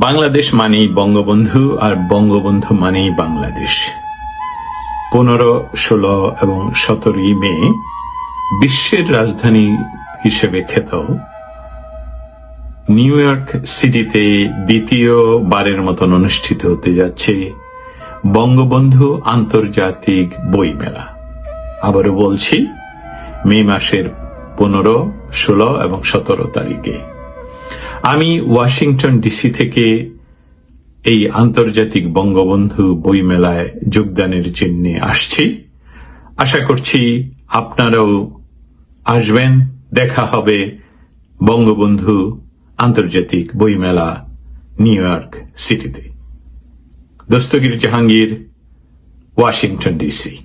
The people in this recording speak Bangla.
বাংলাদেশ মানেই বঙ্গবন্ধু আর বঙ্গবন্ধু মানেই বাংলাদেশ। 15, 16 এবং 17 মে বিশ্বের রাজধানী হিসেবে খ্যাত নিউ ইয়র্ক সিটিতে দ্বিতীয়বারের মতন অনুষ্ঠিত হতে যাচ্ছে বঙ্গবন্ধু আন্তর্জাতিক বইমেলা। আবারও বলছি, মে মাসের 15, 16 এবং 17 তারিখে। আমি ওয়াশিংটন ডিসি থেকে এই আন্তর্জাতিক বঙ্গবন্ধু বইমেলায় যোগদানের জন্য আসছি। আশা করছি আপনারাও আসবেন। দেখা হবে বঙ্গবন্ধু আন্তর্জাতিক বইমেলা নিউ ইয়র্ক সিটিতে। Dastagir Jahangir, Washington DC.